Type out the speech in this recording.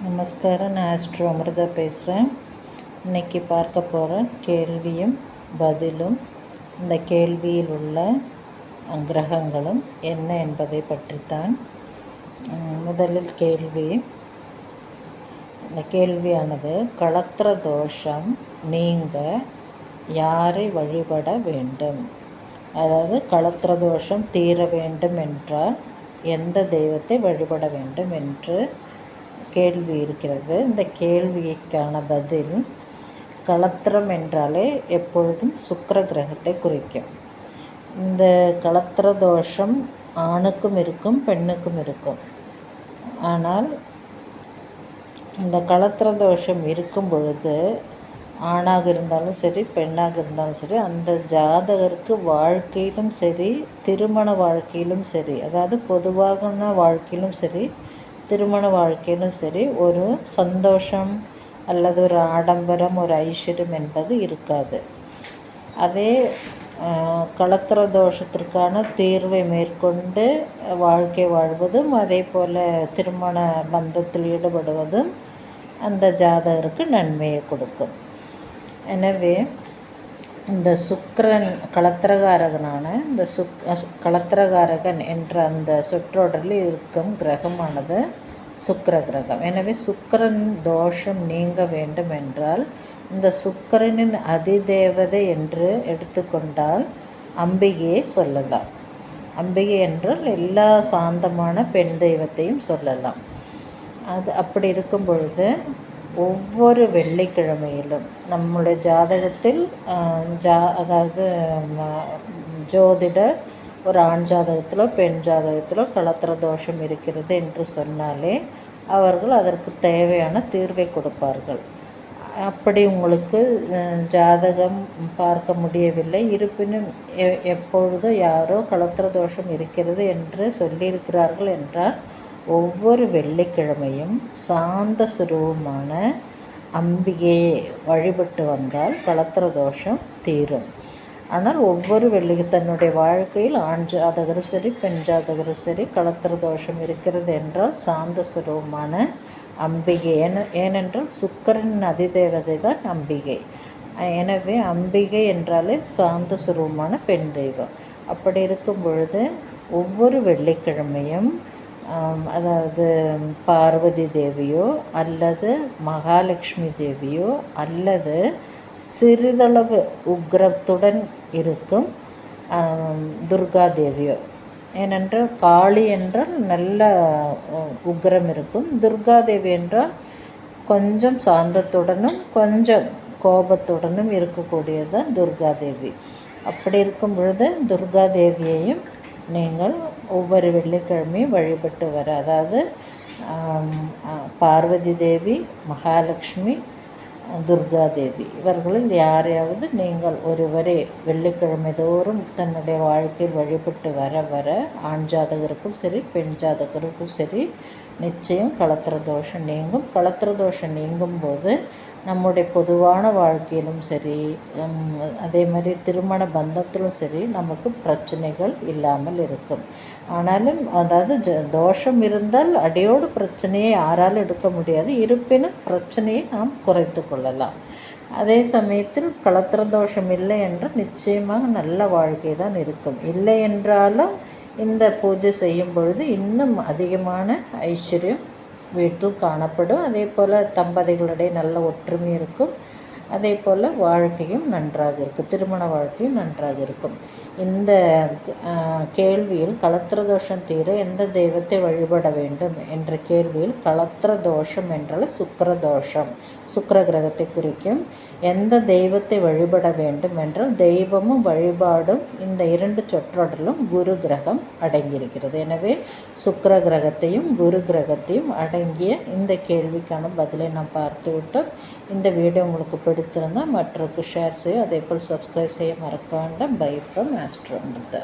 நமஸ்காரம். நான் ஆஸ்ட்ரோ அமிர்தா பேசுகிறேன். இன்றைக்கி பார்க்க போகிற கேள்வியும் பதிலும் இந்த கேள்வியில் உள்ள கிரகங்களும் என்ன என்பதை பற்றித்தான். முதலில் கேள்வி. இந்த கேள்வியானது, களத்திர தோஷம் நீங்க யாரை வழிபட வேண்டும்? அதாவது களத்திர தோஷம் தீர வேண்டும் என்றால் எந்த தெய்வத்தை வழிபட வேண்டும் என்று கேள்வி இருக்கிறது. இந்த கேள்விக்கான பதில், களத்திரம் என்றாலே எப்பொழுதும் சுக்கிர கிரகத்தை குறிக்கும். இந்த களத்திர தோஷம் ஆணுக்கும் இருக்கும், பெண்ணுக்கும் இருக்கும். ஆனால் இந்த களத்திர தோஷம் இருக்கும் பொழுது ஆணாக இருந்தாலும் சரி, பெண்ணாக இருந்தாலும் சரி, அந்த ஜாதகருக்கு வாழ்க்கையிலும் சரி, திருமண வாழ்க்கையிலும் சரி, அதாவது பொதுவான வாழ்க்கையிலும் சரி, திருமண வாழ்க்கையிலும் சரி, ஒரு சந்தோஷம் அல்லது ஒரு ஆடம்பரம், ஒரு ஐஸ்வர்யம் என்பது இருக்காது. அதே களத்திர தோஷத்திற்கான தீர்வை மேற்கொண்டு வாழ்க்கை வாழ்வதும், அதே போல் திருமண பந்தத்தில் ஈடுபடுவதும் அந்த ஜாதகருக்கு நன்மையை கொடுக்கும். எனவே இந்த சுக்கிரன் களத்திரகாரகனான இந்த களத்திரகாரகன் என்ற அந்த சொற்றொடரில் இருக்கும் கிரகமானது சுக்கிர கிரகம். எனவே சுக்கிரன் தோஷம் நீங்க வேண்டும் என்றால் இந்த சுக்கிரனின் அதிதேவதை என்று எடுத்துக்கொண்டால் அம்பிகையை சொல்லலாம். அம்பிகை என்றால் எல்லா சாந்தமான பெண் தெய்வத்தையும் சொல்லலாம். அது அப்படி இருக்கும் பொழுது ஒவ்வொரு வெள்ளிக்கிழமையிலும் நம்முடைய ஜாதகத்தில் அதாவது ஜோதிட ஒரு ஆண் ஜாதகத்திலோ பெண் ஜாதகத்திலோ களத்திர தோஷம் இருக்கிறது என்று சொன்னாலே அவர்கள் அதற்கு தேவையான தீர்வை கொடுப்பார்கள். அப்படி உங்களுக்கு ஜாதகம் பார்க்க முடியவில்லை, இருப்பினும் எப்பொழுதோ யாரோ களத்திர தோஷம் இருக்கிறது என்று சொல்லியிருக்கிறார்கள் என்றால் ஒவ்வொரு வெள்ளிக்கிழமையும் சாந்த சுரூபமான அம்பிகையை வழிபட்டு வந்தால் களத்திர தோஷம் தீரும். ஆனால் ஒவ்வொரு தன்னுடைய வாழ்க்கையில் ஆண் ஜாதகரும் சரி, பெண் ஜாதகரும் சரி, களத்திர தோஷம் இருக்கிறது என்றால் சாந்த சுரூபமான அம்பிகை. ஏனென்றால் சுக்கிரனின் அதிதேவதை தான் அம்பிகை. எனவே அம்பிகை என்றாலே சாந்த சுரூபமான பெண் தெய்வம். அப்படி இருக்கும் பொழுது ஒவ்வொரு வெள்ளிக்கிழமையும் அதாவது பார்வதி தேவியோ அல்லது மகாலட்சுமி தேவியோ அல்லது சிறிதளவு உக்ரத்துடன் இருக்கும் துர்கா தேவியோ, ஏனென்றால் காளி என்றால் நல்ல உக்ரம் இருக்கும், துர்கா தேவி என்றால் கொஞ்சம் சாந்தத்துடனும் கொஞ்சம் கோபத்துடனும் இருக்கக்கூடியதுதான் துர்கா தேவி. அப்படி இருக்கும் பொழுது துர்கா தேவியையும் நீங்கள் ஒவ்வொரு வெள்ளிக்கிழமையும் வழிபட்டு வர, அதாவது பார்வதி தேவி, மகாலட்சுமி, துர்கா தேவி இவர்களில் யாரையாவது நீங்கள் ஒருவரே வெள்ளிக்கிழமை தோறும் தன்னுடைய வாழ்க்கையில் வழிபட்டு வர வர ஆண் ஜாதகருக்கும் சரி, பெண் ஜாதகருக்கும் சரி, நிச்சயம் களத்திர தோஷம் நீங்கும். களத்திர தோஷம் நீங்கும் போது நம்முடைய பொதுவான வாழ்க்கையிலும் சரி, அதே மாதிரி திருமண பந்தத்திலும் சரி, நமக்கு பிரச்சனைகள் இல்லாமல் இருக்கும். ஆனாலும் அதாவது தோஷம் இருந்தால் அடியோடு பிரச்சனையை யாராலும் எடுக்க முடியாது, இருப்பினும் பிரச்சனையை நாம் குறைத்து கொள்ளலாம். அதே சமயத்தில் களத்திர தோஷம் இல்லை என்றால் நிச்சயமாக நல்ல வாழ்க்கை தான் இருக்கும். இல்லை என்றாலும் இந்த பூஜை செய்யும் பொழுது இன்னும் அதிகமான ஐஸ்வர்யம் வீட்டில் காணப்படும். அதே போல் தம்பதிகளிடையே நல்ல ஒற்றுமை இருக்கும். அதே போல் வாழ்க்கையும் நன்றாக இருக்கும், திருமண வாழ்க்கையும் நன்றாக இருக்கும். இந்த கேள்வியில் களத்திர தோஷம் தீர எந்த தெய்வத்தை வழிபட வேண்டும் என்ற கேள்வியில் களத்திர தோஷம் என்றால் சுக்கிர தோஷம், சுக்கிர கிரகத்தை குறிக்கும். எந்த தெய்வத்தை வழிபட வேண்டும் என்றால் தெய்வமும் வழிபாடும் இந்த இரண்டு சொற்றொடரிலும் குரு கிரகம் அடங்கியிருக்கிறது. எனவே சுக்கிர கிரகத்தையும் குரு கிரகத்தையும் அடங்கிய இந்த கேள்விக்கான பதிலை நாம் பார்த்து விட்டோம். இந்த வீடியோ உங்களுக்கு பிடித்திருந்தால் மற்றவருக்கு ஷேர் செய்ய, அதே போல் சப்ஸ்கிரைப் செய்ய மறக்க வேண்டாம். Bye from Astro Amrita.